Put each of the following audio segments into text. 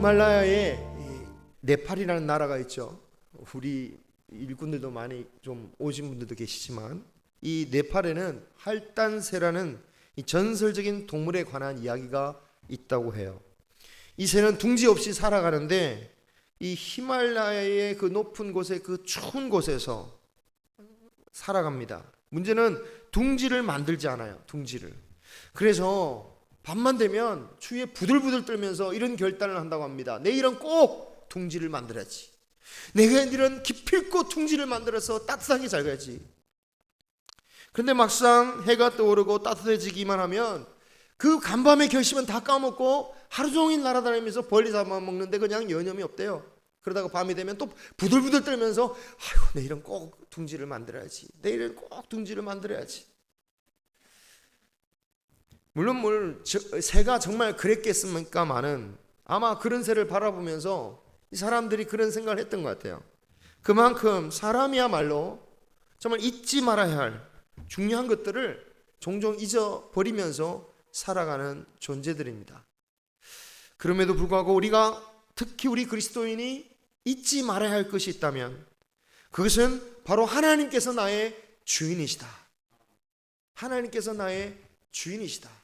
히말라야에 네팔이라는 나라가 있죠. 우리 일꾼들도 많이 좀 오신 분들도 계시지만 이 네팔에는 할단새라는 이 전설적인 동물에 관한 이야기가 있다고 해요. 이 새는 둥지 없이 살아가는데 이 히말라야의 그 높은 곳에 그 추운 곳에서 살아갑니다. 문제는 둥지를 만들지 않아요. 둥지를. 그래서 밤만 되면 추위에 부들부들 떨면서 이런 결단을 한다고 합니다. 내일은 꼭 둥지를 만들어야지. 내일은 기필코 둥지를 만들어서 따뜻하게 잘 가야지. 그런데 막상 해가 떠오르고 따뜻해지기만 하면 그 간밤의 결심은 다 까먹고 하루 종일 날아다니면서 벌리 잡아먹는데 그냥 여념이 없대요. 그러다가 밤이 되면 또 부들부들 떨면서 아이고 내일은 꼭 둥지를 만들어야지. 내일은 꼭 둥지를 만들어야지. 물론 새가 정말 그랬겠습니까마는 아마 그런 새를 바라보면서 이 사람들이 그런 생각을 했던 것 같아요. 그만큼 사람이야말로 정말 잊지 말아야 할 중요한 것들을 종종 잊어버리면서 살아가는 존재들입니다. 그럼에도 불구하고 우리가 특히 우리 그리스도인이 잊지 말아야 할 것이 있다면 그것은 바로 하나님께서 나의 주인이시다. 하나님께서 나의 주인이시다.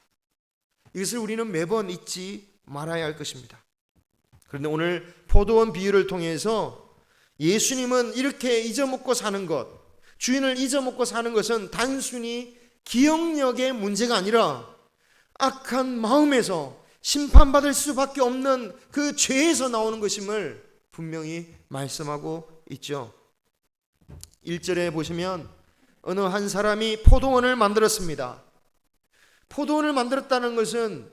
이것을 우리는 매번 잊지 말아야 할 것입니다. 그런데 오늘 포도원 비유를 통해서 예수님은 이렇게 잊어먹고 사는 것, 주인을 잊어먹고 사는 것은 단순히 기억력의 문제가 아니라 악한 마음에서 심판받을 수밖에 없는 그 죄에서 나오는 것임을 분명히 말씀하고 있죠. 1절에 보시면 어느 한 사람이 포도원을 만들었습니다. 포도원을 만들었다는 것은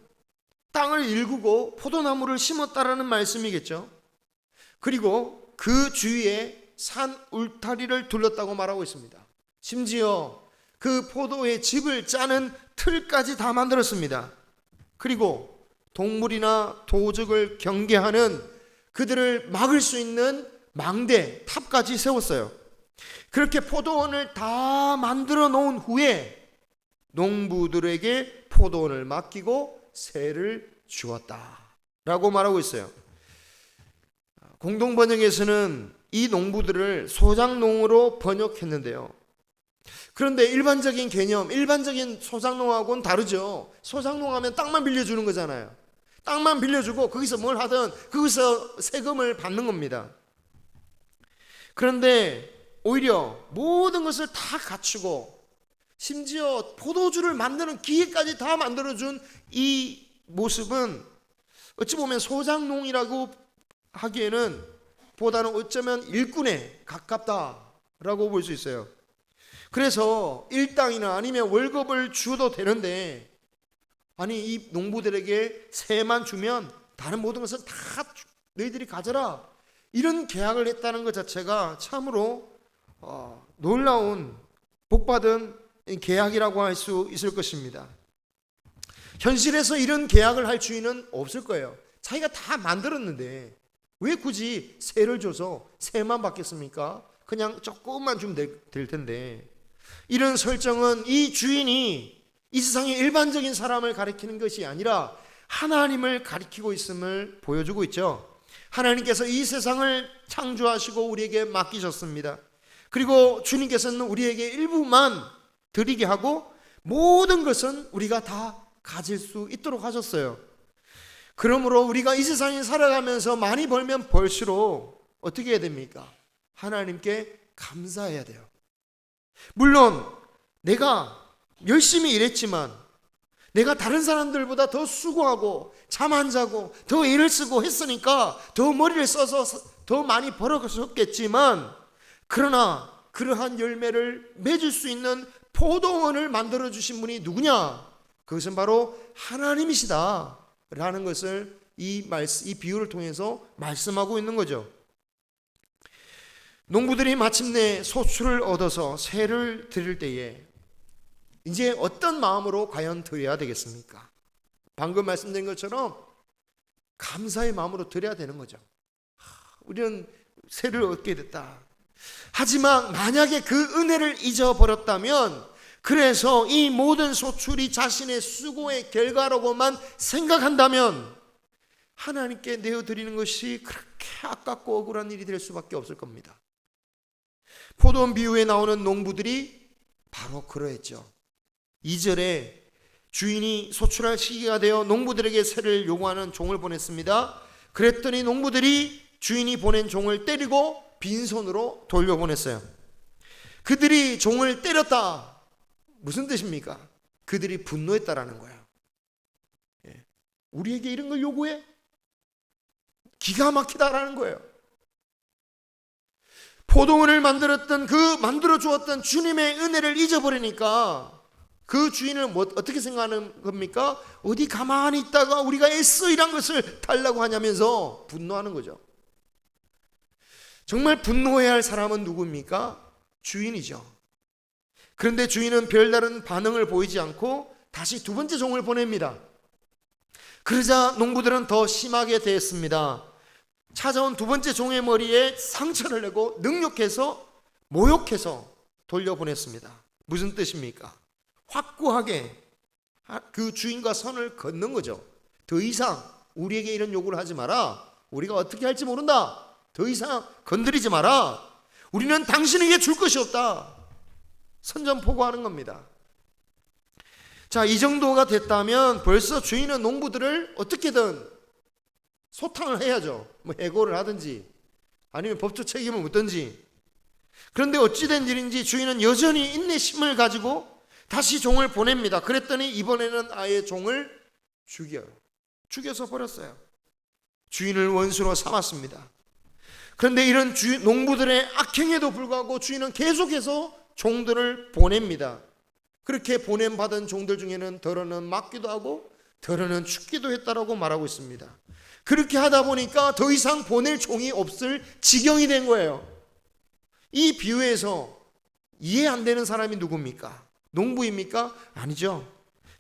땅을 일구고 포도나무를 심었다라는 말씀이겠죠. 그리고 그 주위에 산 울타리를 둘렀다고 말하고 있습니다. 심지어 그 포도의 집을 짜는 틀까지 다 만들었습니다. 그리고 동물이나 도적을 경계하는 그들을 막을 수 있는 망대, 탑까지 세웠어요. 그렇게 포도원을 다 만들어 놓은 후에 농부들에게 포도원을 맡기고 새를 주었다라고 말하고 있어요. 공동번역에서는 이 농부들을 소작농으로 번역했는데요. 그런데 일반적인 개념, 일반적인 소작농하고는 다르죠. 소작농하면 땅만 빌려주는 거잖아요. 땅만 빌려주고 거기서 뭘 하든 거기서 세금을 받는 겁니다. 그런데 오히려 모든 것을 다 갖추고 심지어 포도주를 만드는 기계까지 다 만들어준 이 모습은 어찌 보면 소작농이라고 하기에는 보다는 어쩌면 일꾼에 가깝다라고 볼 수 있어요. 그래서 일당이나 아니면 월급을 주어도 되는데 아니 이 농부들에게 새만 주면 다른 모든 것은 다 너희들이 가져라 이런 계약을 했다는 것 자체가 참으로 놀라운 복받은 계약이라고 할 수 있을 것입니다. 현실에서 이런 계약을 할 주인은 없을 거예요. 자기가 다 만들었는데 왜 굳이 새를 줘서 새만 받겠습니까? 그냥 조금만 주면 될 텐데. 이런 설정은 이 주인이 이 세상의 일반적인 사람을 가리키는 것이 아니라 하나님을 가리키고 있음을 보여주고 있죠. 하나님께서 이 세상을 창조하시고 우리에게 맡기셨습니다. 그리고 주님께서는 우리에게 일부만 드리게 하고 모든 것은 우리가 다 가질 수 있도록 하셨어요. 그러므로 우리가 이 세상에 살아가면서 많이 벌면 벌수록 어떻게 해야 됩니까? 하나님께 감사해야 돼요. 물론 내가 열심히 일했지만 내가 다른 사람들보다 더 수고하고 잠 안 자고 더 애를 쓰고 했으니까 더 머리를 써서 더 많이 벌었겠지만 그러나 그러한 열매를 맺을 수 있는 포도원을 만들어 주신 분이 누구냐? 그것은 바로 하나님이시다 라는 것을 이 비유를 통해서 말씀하고 있는 거죠. 농부들이 마침내 소출을 얻어서 새를 드릴 때에 이제 어떤 마음으로 과연 드려야 되겠습니까? 방금 말씀드린 것처럼 감사의 마음으로 드려야 되는 거죠. 우리는 새를 얻게 됐다. 하지만 만약에 그 은혜를 잊어버렸다면 그래서 이 모든 소출이 자신의 수고의 결과라고만 생각한다면 하나님께 내어드리는 것이 그렇게 아깝고 억울한 일이 될 수밖에 없을 겁니다. 포도원 비유에 나오는 농부들이 바로 그러했죠. 2절에 주인이 소출할 시기가 되어 농부들에게 세를 요구하는 종을 보냈습니다. 그랬더니 농부들이 주인이 보낸 종을 때리고 빈손으로 돌려보냈어요. 그들이 종을 때렸다. 무슨 뜻입니까? 그들이 분노했다라는 거예요. 우리에게 이런 걸 요구해? 기가 막히다라는 거예요. 포도원을 만들어 주었던 주님의 은혜를 잊어버리니까 그 주인을 어떻게 생각하는 겁니까? 어디 가만히 있다가 우리가 애써 일한 것을 달라고 하냐면서 분노하는 거죠. 정말 분노해야 할 사람은 누구입니까? 주인이죠. 그런데 주인은 별다른 반응을 보이지 않고 다시 두 번째 종을 보냅니다. 그러자 농부들은 더 심하게 대했습니다. 찾아온 두 번째 종의 머리에 상처를 내고 능욕해서 모욕해서 돌려보냈습니다. 무슨 뜻입니까? 확고하게 그 주인과 선을 긋는 거죠. 더 이상 우리에게 이런 요구를 하지 마라. 우리가 어떻게 할지 모른다. 더 이상 건드리지 마라. 우리는 당신에게 줄 것이 없다. 선전포고하는 겁니다. 자, 이 정도가 됐다면 벌써 주인은 농부들을 어떻게든 소탕을 해야죠. 뭐 해고를 하든지 아니면 법적 책임을 묻든지. 그런데 어찌된 일인지 주인은 여전히 인내심을 가지고 다시 종을 보냅니다. 그랬더니 이번에는 아예 종을 죽여서 버렸어요. 주인을 원수로 삼았습니다. 그런데 이런 농부들의 악행에도 불구하고 주인은 계속해서 종들을 보냅니다. 그렇게 보냄받은 종들 중에는 더러는 맞기도 하고 더러는 죽기도 했다라고 말하고 있습니다. 그렇게 하다 보니까 더 이상 보낼 종이 없을 지경이 된 거예요. 이 비유에서 이해 안 되는 사람이 누굽니까? 농부입니까? 아니죠.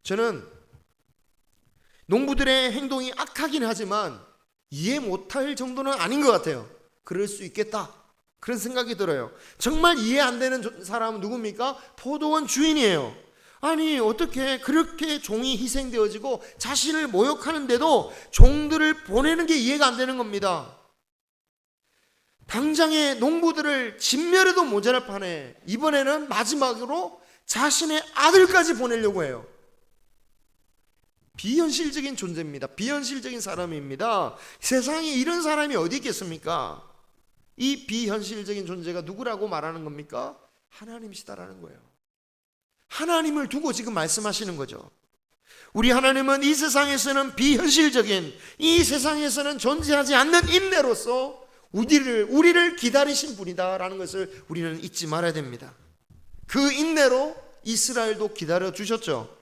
저는 농부들의 행동이 악하긴 하지만 이해 못할 정도는 아닌 것 같아요. 그럴 수 있겠다, 그런 생각이 들어요. 정말 이해 안 되는 사람은 누굽니까? 포도원 주인이에요. 아니 어떻게 그렇게 종이 희생되어지고 자신을 모욕하는데도 종들을 보내는 게 이해가 안 되는 겁니다. 당장에 농부들을 진멸해도 모자랄 판에 이번에는 마지막으로 자신의 아들까지 보내려고 해요. 비현실적인 존재입니다. 비현실적인 사람입니다. 세상에 이런 사람이 어디 있겠습니까? 이 비현실적인 존재가 누구라고 말하는 겁니까? 하나님이시다라는 거예요. 하나님을 두고 지금 말씀하시는 거죠. 우리 하나님은 이 세상에서는 비현실적인, 이 세상에서는 존재하지 않는 인내로서 우리를 기다리신 분이다라는 것을 우리는 잊지 말아야 됩니다. 그 인내로 이스라엘도 기다려 주셨죠.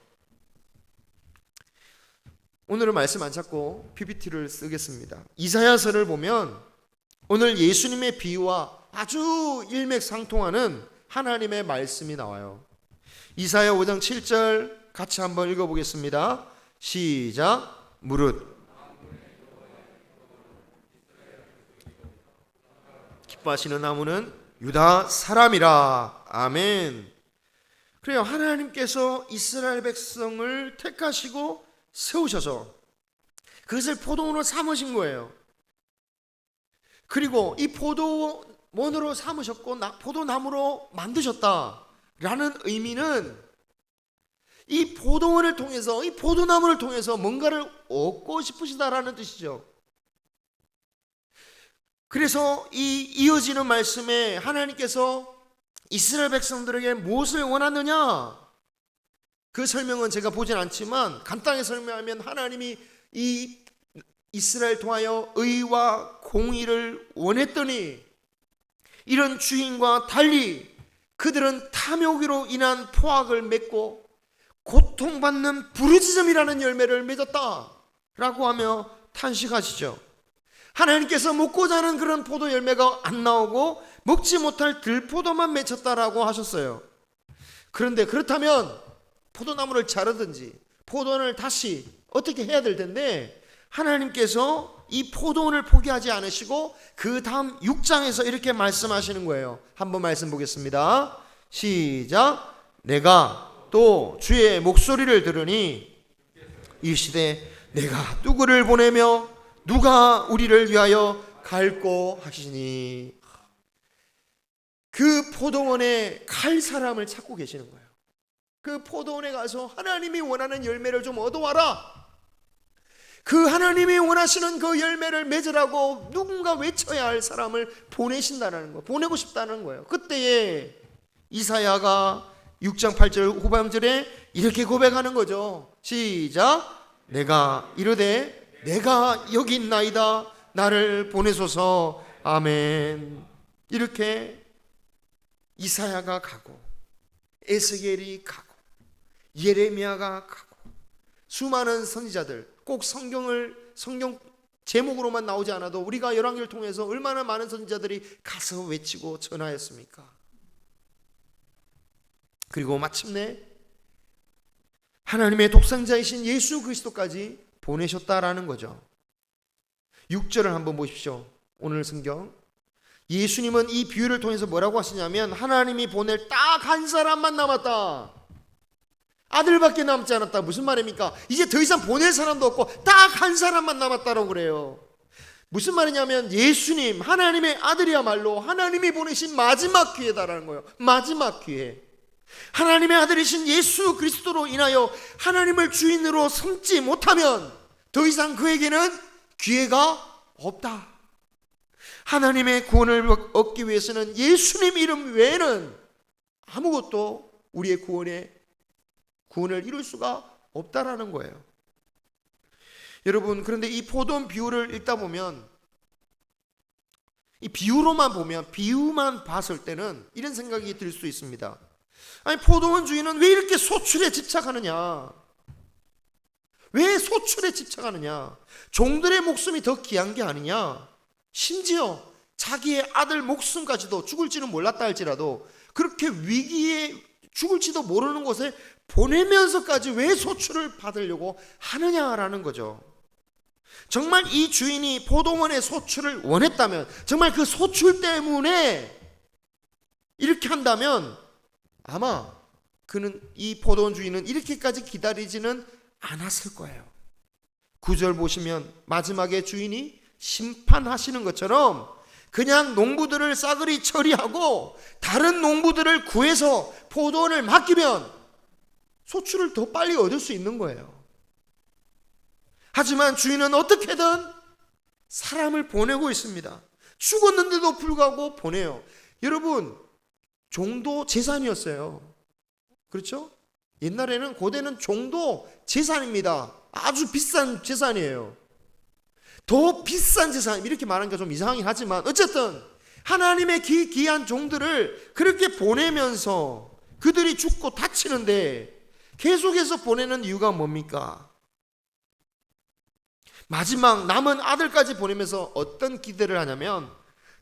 오늘은 말씀 안 찾고 PPT를 쓰겠습니다. 이사야서를 보면 오늘 예수님의 비유와 아주 일맥상통하는 하나님의 말씀이 나와요. 이사야 5장 7절 같이 한번 읽어보겠습니다. 시작. 무릇 기뻐하시는 나무는 유다 사람이라. 아멘. 그래요. 하나님께서 이스라엘 백성을 택하시고 세우셔서 그것을 포도원으로 삼으신 거예요. 그리고 이 포도원으로 삼으셨고 포도나무로 만드셨다라는 의미는 이 포도원을 통해서, 이 포도나무를 통해서 뭔가를 얻고 싶으시다라는 뜻이죠. 그래서 이 이어지는 말씀에 하나님께서 이스라엘 백성들에게 무엇을 원하느냐, 그 설명은 제가 보진 않지만 간단히 설명하면 하나님이 이 이스라엘 통하여 의와 공의를 원했더니 이런 주인과 달리 그들은 탐욕으로 인한 포악을 맺고 고통받는 부르짖음이라는 열매를 맺었다라고 하며 탄식하시죠. 하나님께서 먹고자 하는 그런 포도 열매가 안 나오고 먹지 못할 들포도만 맺혔다라고 하셨어요. 그런데 그렇다면 포도나무를 자르든지 포도원을 다시 어떻게 해야 될 텐데 하나님께서 이 포도원을 포기하지 않으시고 그 다음 6장에서 이렇게 말씀하시는 거예요. 한번 말씀 보겠습니다. 시작. 내가 또 주의 목소리를 들으니 이 시대에 내가 누구를 보내며 누가 우리를 위하여 갈꼬 하시니. 그 포도원에 갈 사람을 찾고 계시는 거예요. 그 포도원에 가서 하나님이 원하는 열매를 좀 얻어와라. 그 하나님이 원하시는 그 열매를 맺으라고 누군가 외쳐야 할 사람을 보내신다는 거예요. 보내고 싶다는 거예요. 그때에 이사야가 6장 8절 후반절에 이렇게 고백하는 거죠. 시작. 내가 이르되 내가 여기 있나이다. 나를 보내소서. 아멘. 이렇게 이사야가 가고 에스겔이 가고 예레미야가 가고 수많은 선지자들, 꼭 성경 제목으로만 나오지 않아도 우리가 열왕기를 통해서 얼마나 많은 선지자들이 가서 외치고 전하였습니까? 그리고 마침내 하나님의 독생자이신 예수 그리스도까지 보내셨다라는 거죠. 6절을 한번 보십시오. 오늘 성경. 예수님은 이 비유를 통해서 뭐라고 하시냐면 하나님이 보낼 딱 한 사람만 남았다. 아들밖에 남지 않았다. 무슨 말입니까? 이제 더 이상 보낼 사람도 없고 딱 한 사람만 남았다라고 그래요. 무슨 말이냐면 예수님, 하나님의 아들이야말로 하나님이 보내신 마지막 기회다라는 거예요. 마지막 기회. 하나님의 아들이신 예수 그리스도로 인하여 하나님을 주인으로 삼지 못하면 더 이상 그에게는 기회가 없다. 하나님의 구원을 얻기 위해서는 예수님 이름 외에는 아무것도 우리의 구원을 이룰 수가 없다라는 거예요. 여러분, 그런데 이 포도원 비유를 읽다 보면, 이 비유만 봤을 때는 이런 생각이 들 수 있습니다. 아니, 포도원 주인은 왜 이렇게 소출에 집착하느냐? 왜 소출에 집착하느냐? 종들의 목숨이 더 귀한 게 아니냐? 심지어 자기의 아들 목숨까지도 죽을지는 몰랐다 할지라도 그렇게 위기에 죽을지도 모르는 곳에 보내면서까지 왜 소출을 받으려고 하느냐라는 거죠. 정말 이 주인이 포도원의 소출을 원했다면, 정말 그 소출 때문에 이렇게 한다면 아마 이 포도원 주인은 이렇게까지 기다리지는 않았을 거예요. 9절 보시면 마지막에 주인이 심판하시는 것처럼 그냥 농부들을 싸그리 처리하고 다른 농부들을 구해서 포도원을 맡기면 소출을 더 빨리 얻을 수 있는 거예요. 하지만 주인은 어떻게든 사람을 보내고 있습니다. 죽었는데도 불구하고 보내요. 여러분, 종도 재산이었어요. 그렇죠? 옛날에는, 고대는 종도 재산입니다. 아주 비싼 재산이에요. 더 비싼 재산, 이렇게 말하니까 좀 이상하긴 하지만 어쨌든 하나님의 귀한 종들을 그렇게 보내면서 그들이 죽고 다치는데 계속해서 보내는 이유가 뭡니까? 마지막 남은 아들까지 보내면서 어떤 기대를 하냐면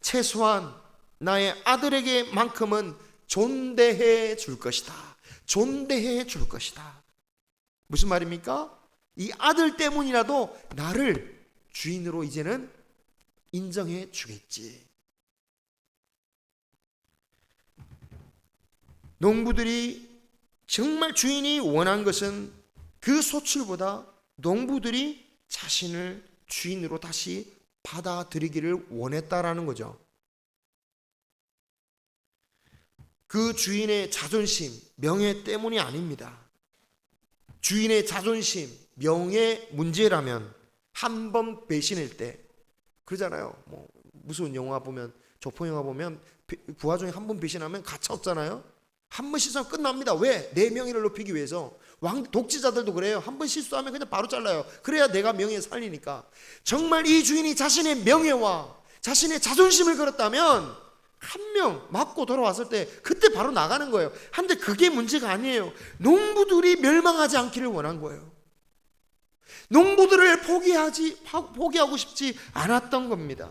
최소한 나의 아들에게만큼은 존대해 줄 것이다. 존대해 줄 것이다. 무슨 말입니까? 이 아들 때문이라도 나를 주인으로 이제는 인정해 주겠지. 농부들이 정말 주인이 원한 것은 그 소출보다 농부들이 자신을 주인으로 다시 받아들이기를 원했다라는 거죠. 그 주인의 자존심, 명예 때문이 아닙니다. 주인의 자존심, 명예 문제라면 한 번 배신일 때, 그러잖아요. 뭐 무서운 영화 보면, 조폭 영화 보면 부하 중에 한 번 배신하면 가차 없잖아요. 한 번 실수하면 끝납니다. 왜? 내 명예를 높이기 위해서. 독재자들도 그래요. 한 번 실수하면 그냥 바로 잘라요. 그래야 내가 명예 살리니까. 정말 이 주인이 자신의 명예와 자신의 자존심을 걸었다면 한 명 맞고 돌아왔을 때 그때 바로 나가는 거예요. 한데 그게 문제가 아니에요. 농부들이 멸망하지 않기를 원한 거예요. 농부들을 포기하고 싶지 않았던 겁니다.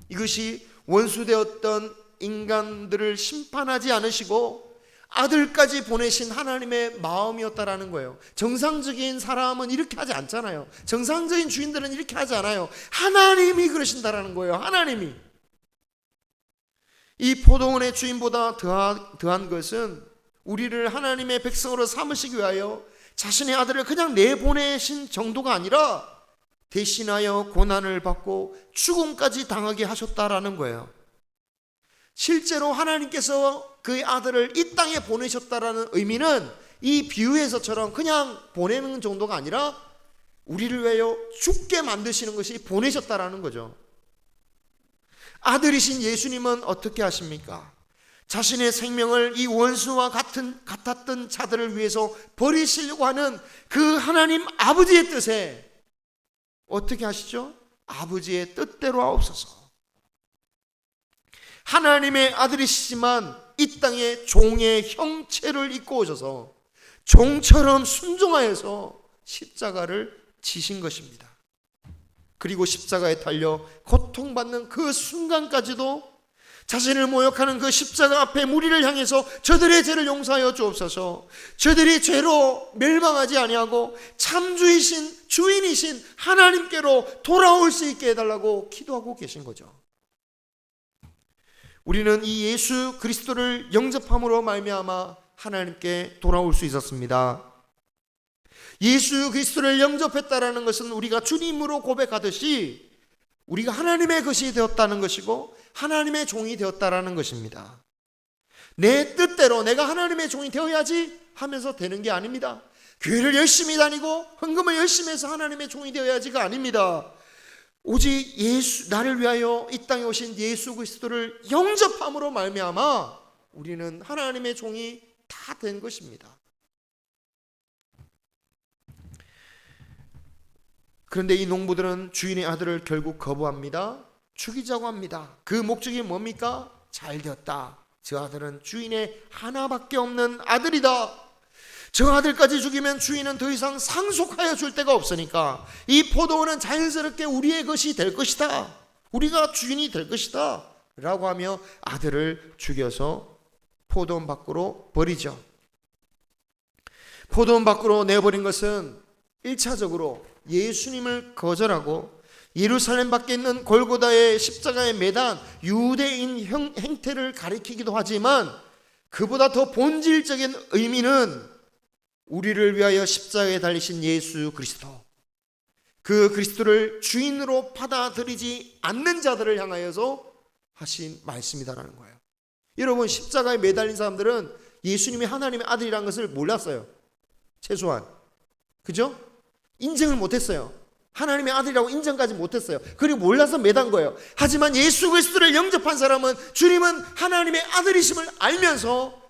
이것이 원수되었던 인간들을 심판하지 않으시고 아들까지 보내신 하나님의 마음이었다라는 거예요. 정상적인 사람은 이렇게 하지 않잖아요. 정상적인 주인들은 이렇게 하지 않아요. 하나님이 그러신다라는 거예요. 하나님이. 이 포도원의 주인보다 더한 것은 우리를 하나님의 백성으로 삼으시기 위하여 자신의 아들을 그냥 내보내신 정도가 아니라 대신하여 고난을 받고 죽음까지 당하게 하셨다라는 거예요. 실제로 하나님께서 그의 아들을 이 땅에 보내셨다라는 의미는 이 비유에서처럼 그냥 보내는 정도가 아니라 우리를 위하여 죽게 만드시는 것이 보내셨다라는 거죠. 아들이신 예수님은 어떻게 하십니까? 자신의 생명을 이 원수와 같았던 자들을 위해서 버리시려고 하는 그 하나님 아버지의 뜻에 어떻게 하시죠? 아버지의 뜻대로 하옵소서. 하나님의 아들이시지만 이 땅에 종의 형체를 입고 오셔서 종처럼 순종하여서 십자가를 지신 것입니다. 그리고 십자가에 달려 고통받는 그 순간까지도 자신을 모욕하는 그 십자가 앞에 무리를 향해서 저들의 죄를 용서하여 주옵소서, 저들이 죄로 멸망하지 아니하고 참주이신 주인이신 하나님께로 돌아올 수 있게 해달라고 기도하고 계신 거죠. 우리는 이 예수 그리스도를 영접함으로 말미암아 하나님께 돌아올 수 있었습니다. 예수 그리스도를 영접했다라는 것은 우리가 주님으로 고백하듯이 우리가 하나님의 것이 되었다는 것이고 하나님의 종이 되었다라는 것입니다. 내 뜻대로 내가 하나님의 종이 되어야지 하면서 되는 게 아닙니다. 교회를 열심히 다니고 헌금을 열심히 해서 하나님의 종이 되어야지가 아닙니다. 오직 나를 위하여 이 땅에 오신 예수 그리스도를 영접함으로 말미암아 우리는 하나님의 종이 다 된 것입니다. 그런데 이 농부들은 주인의 아들을 결국 거부합니다. 죽이자고 합니다. 그 목적이 뭡니까? 잘 되었다. 저 아들은 주인의 하나밖에 없는 아들이다. 저 아들까지 죽이면 주인은 더 이상 상속하여 줄 데가 없으니까 이 포도원은 자연스럽게 우리의 것이 될 것이다. 우리가 주인이 될 것이다 라고 하며 아들을 죽여서 포도원 밖으로 버리죠. 포도원 밖으로 내버린 것은 1차적으로 예수님을 거절하고 예루살렘 밖에 있는 골고다의 십자가에 매단 유대인 행태를 가리키기도 하지만 그보다 더 본질적인 의미는 우리를 위하여 십자가에 달리신 예수 그리스도, 그 그리스도를 주인으로 받아들이지 않는 자들을 향하여서 하신 말씀이다라는 거예요. 여러분, 십자가에 매달린 사람들은 예수님이 하나님의 아들이라는 것을 몰랐어요. 최소한. 그죠? 인정을 못했어요. 하나님의 아들이라고 인정까지 못했어요. 그리고 몰라서 매단 거예요. 하지만 예수 그리스도를 영접한 사람은 주님은 하나님의 아들이심을 알면서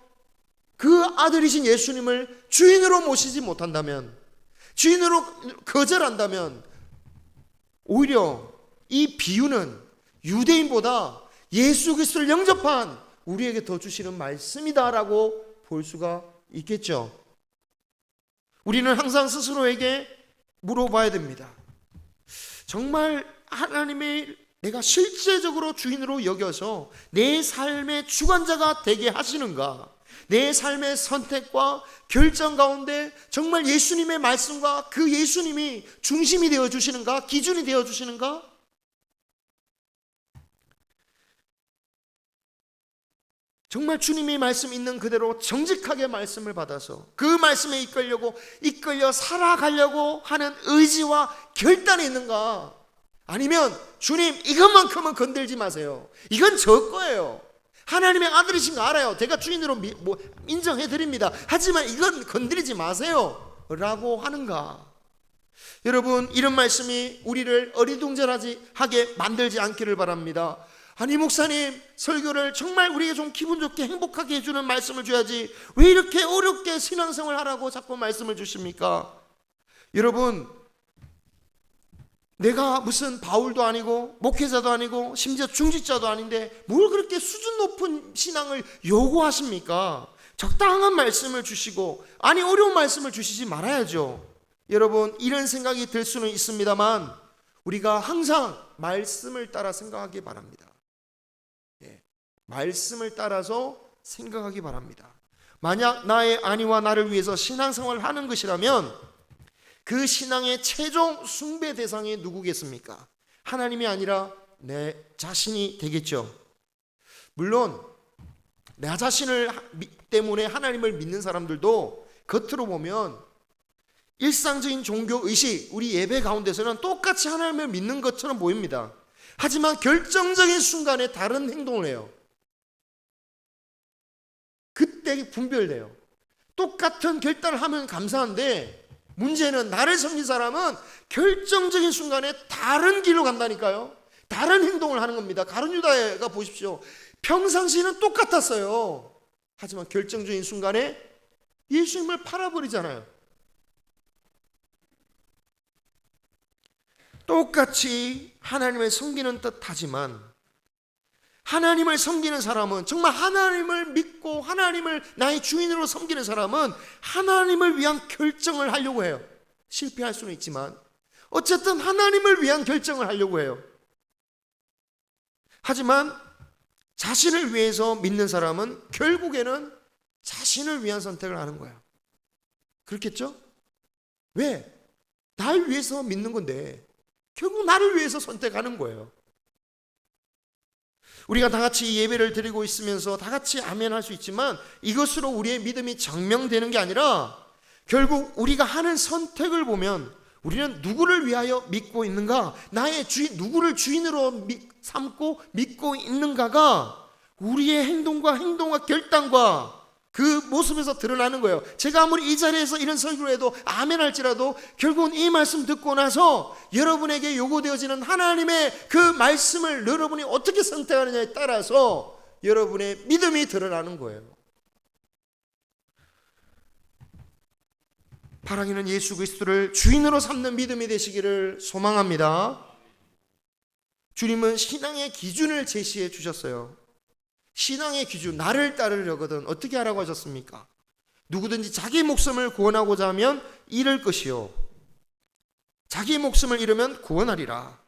그 아들이신 예수님을 주인으로 모시지 못한다면, 주인으로 거절한다면 오히려 이 비유는 유대인보다 예수 그리스도를 영접한 우리에게 더 주시는 말씀이다라고 볼 수가 있겠죠. 우리는 항상 스스로에게 물어봐야 됩니다. 정말 하나님의 내가 실제적으로 주인으로 여겨서 내 삶의 주관자가 되게 하시는가? 내 삶의 선택과 결정 가운데 정말 예수님의 말씀과 그 예수님이 중심이 되어 주시는가? 기준이 되어 주시는가? 정말 주님의 말씀 있는 그대로 정직하게 말씀을 받아서 그 말씀에 이끌려 살아가려고 하는 의지와 결단이 있는가? 아니면 주님 이것만큼은 건들지 마세요. 이건 저 거예요. 하나님의 아들이신 거 알아요. 제가 주인으로 인정해드립니다. 하지만 이건 건드리지 마세요 라고 하는가? 여러분, 이런 말씀이 우리를 어리둥절하게 만들지 않기를 바랍니다. 아니 목사님, 설교를 정말 우리에게 좀 기분 좋게 행복하게 해주는 말씀을 줘야지 왜 이렇게 어렵게 신앙생활 하라고 자꾸 말씀을 주십니까? 여러분, 내가 무슨 바울도 아니고 목회자도 아니고 심지어 중직자도 아닌데 뭘 그렇게 수준 높은 신앙을 요구하십니까? 적당한 말씀을 주시고, 아니 어려운 말씀을 주시지 말아야죠. 여러분, 이런 생각이 들 수는 있습니다만 우리가 항상 말씀을 따라 생각하기 바랍니다. 말씀을 따라서 생각하기 바랍니다. 만약 나의 아니와 나를 위해서 신앙생활을 하는 것이라면 그 신앙의 최종 숭배 대상이 누구겠습니까? 하나님이 아니라 내 자신이 되겠죠. 물론 나 자신을 때문에 하나님을 믿는 사람들도 겉으로 보면 일상적인 종교 의식, 우리 예배 가운데서는 똑같이 하나님을 믿는 것처럼 보입니다. 하지만 결정적인 순간에 다른 행동을 해요. 그때 분별돼요. 똑같은 결단을 하면 감사한데 문제는 나를 섬긴 사람은 결정적인 순간에 다른 길로 간다니까요. 다른 행동을 하는 겁니다. 가룟 유다가 보십시오. 평상시는 똑같았어요. 하지만 결정적인 순간에 예수님을 팔아버리잖아요. 똑같이 하나님을 섬기는 듯 하지만 하나님을 섬기는 사람은, 정말 하나님을 믿고 하나님을 나의 주인으로 섬기는 사람은 하나님을 위한 결정을 하려고 해요. 실패할 수는 있지만 어쨌든 하나님을 위한 결정을 하려고 해요. 하지만 자신을 위해서 믿는 사람은 결국에는 자신을 위한 선택을 하는 거예요. 그렇겠죠? 왜? 날 위해서 믿는 건데 결국 나를 위해서 선택하는 거예요. 우리가 다 같이 예배를 드리고 있으면서 다 같이 아멘 할 수 있지만 이것으로 우리의 믿음이 증명되는 게 아니라 결국 우리가 하는 선택을 보면 우리는 누구를 위하여 믿고 있는가, 나의 주인, 누구를 주인으로 삼고 믿고 있는가가 우리의 행동과 결단과 그 모습에서 드러나는 거예요. 제가 아무리 이 자리에서 이런 설교를 해도 아멘 할지라도 결국은 이 말씀 듣고 나서 여러분에게 요구되어지는 하나님의 그 말씀을 여러분이 어떻게 선택하느냐에 따라서 여러분의 믿음이 드러나는 거예요. 바라기는 예수 그리스도를 주인으로 삼는 믿음이 되시기를 소망합니다. 주님은 신앙의 기준을 제시해 주셨어요. 신앙의 기준, 나를 따르려거든 어떻게 하라고 하셨습니까? 누구든지 자기 목숨을 구원하고자 하면 잃을 것이요 자기 목숨을 잃으면 구원하리라.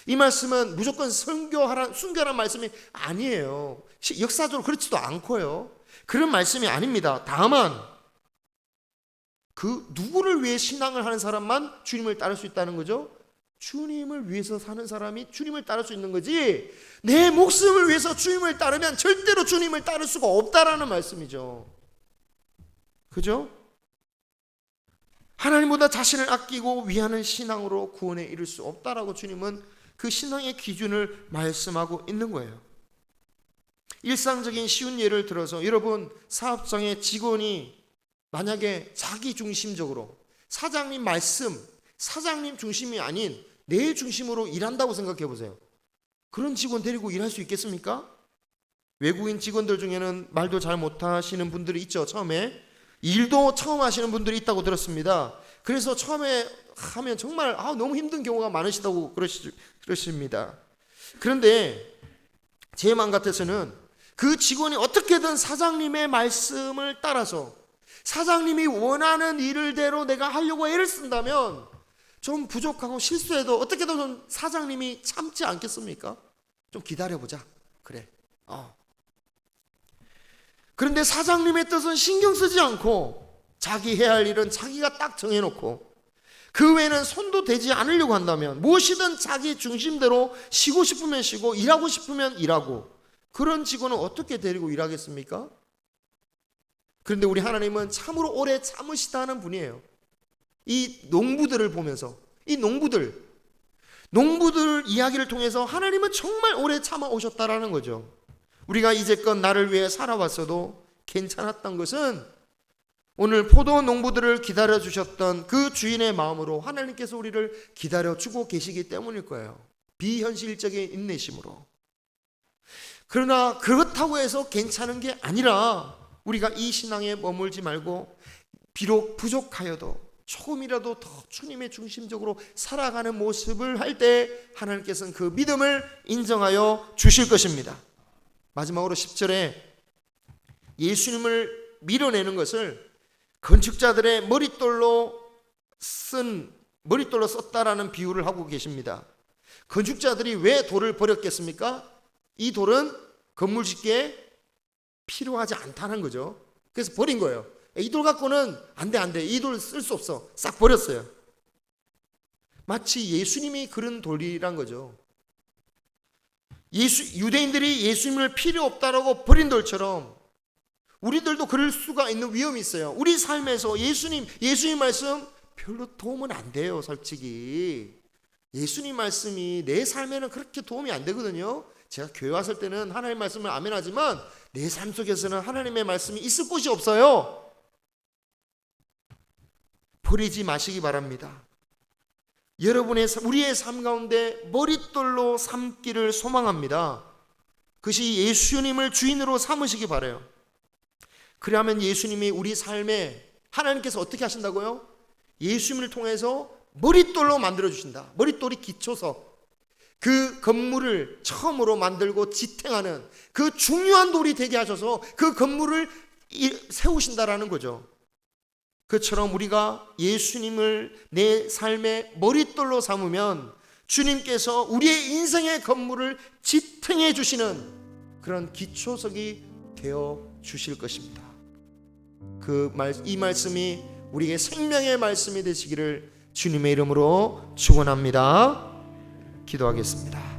이 말씀은 무조건 순교하란 말씀이 아니에요. 역사적으로 그렇지도 않고요. 그런 말씀이 아닙니다. 다만 그 누구를 위해 신앙을 하는 사람만 주님을 따를 수 있다는 거죠. 주님을 위해서 사는 사람이 주님을 따를 수 있는 거지, 내 목숨을 위해서 주님을 따르면 절대로 주님을 따를 수가 없다라는 말씀이죠. 그죠? 하나님보다 자신을 아끼고 위하는 신앙으로 구원에 이를 수 없다라고 주님은 그 신앙의 기준을 말씀하고 있는 거예요. 일상적인 쉬운 예를 들어서 여러분 사업장의 직원이 만약에 자기 중심적으로 사장님 말씀, 사장님 중심이 아닌 내 중심으로 일한다고 생각해 보세요. 그런 직원 데리고 일할 수 있겠습니까? 외국인 직원들 중에는 말도 잘 못하시는 분들이 있죠. 처음에 일도 처음 하시는 분들이 있다고 들었습니다. 그래서 처음에 하면 정말 너무 힘든 경우가 많으시다고 그러십니다. 그런데 제 마음 같아서는 그 직원이 어떻게든 사장님의 말씀을 따라서 사장님이 원하는 일대로 내가 하려고 애를 쓴다면 좀 부족하고 실수해도 어떻게든 사장님이 참지 않겠습니까? 좀 기다려보자. 그래. 그런데 사장님의 뜻은 신경 쓰지 않고 자기 해야 할 일은 자기가 딱 정해놓고 그 외에는 손도 대지 않으려고 한다면 무엇이든 자기 중심대로 쉬고 싶으면 쉬고 일하고 싶으면 일하고, 그런 직원은 어떻게 데리고 일하겠습니까? 그런데 우리 하나님은 참으로 오래 참으시다는 분이에요. 이 농부들을 보면서 이 농부들 이야기를 통해서 하나님은 정말 오래 참아 오셨다라는 거죠. 우리가 이제껏 나를 위해 살아왔어도 괜찮았던 것은 오늘 포도 농부들을 기다려주셨던 그 주인의 마음으로 하나님께서 우리를 기다려주고 계시기 때문일 거예요. 비현실적인 인내심으로. 그러나 그렇다고 해서 괜찮은 게 아니라 우리가 이 신앙에 머물지 말고 비록 부족하여도 조금이라도 더 주님의 중심적으로 살아가는 모습을 할 때 하나님께서는 그 믿음을 인정하여 주실 것입니다. 마지막으로 10절에 예수님을 밀어내는 것을 건축자들의 머릿돌로 썼다라는 비유를 하고 계십니다. 건축자들이 왜 돌을 버렸겠습니까? 이 돌은 건물 짓기에 필요하지 않다는 거죠. 그래서 버린 거예요. 이 돌 갖고는 안 돼. 이 돌 쓸 수 없어. 싹 버렸어요. 마치 예수님이 그런 돌이란 거죠. 유대인들이 예수님을 필요 없다라고 버린 돌처럼 우리들도 그럴 수가 있는 위험이 있어요. 우리 삶에서 예수님 말씀 별로 도움은 안 돼요, 솔직히. 예수님 말씀이 내 삶에는 그렇게 도움이 안 되거든요. 제가 교회 왔을 때는 하나님 말씀을 아멘하지만 내 삶 속에서는 하나님의 말씀이 있을 곳이 없어요. 버리지 마시기 바랍니다. 우리의 삶 가운데 머릿돌로 삼기를 소망합니다. 그것이 예수님을 주인으로 삼으시기 바라요. 그러면 예수님이 우리 삶에 하나님께서 어떻게 하신다고요? 예수님을 통해서 머릿돌로 만들어 주신다. 머릿돌이 기초서 그 건물을 처음으로 만들고 지탱하는 그 중요한 돌이 되게 하셔서 그 건물을 세우신다라는 거죠. 그처럼 우리가 예수님을 내 삶의 머릿돌로 삼으면 주님께서 우리의 인생의 건물을 지탱해 주시는 그런 기초석이 되어 주실 것입니다. 이 말씀이 우리에게 생명의 말씀이 되시기를 주님의 이름으로 축원합니다. 기도하겠습니다.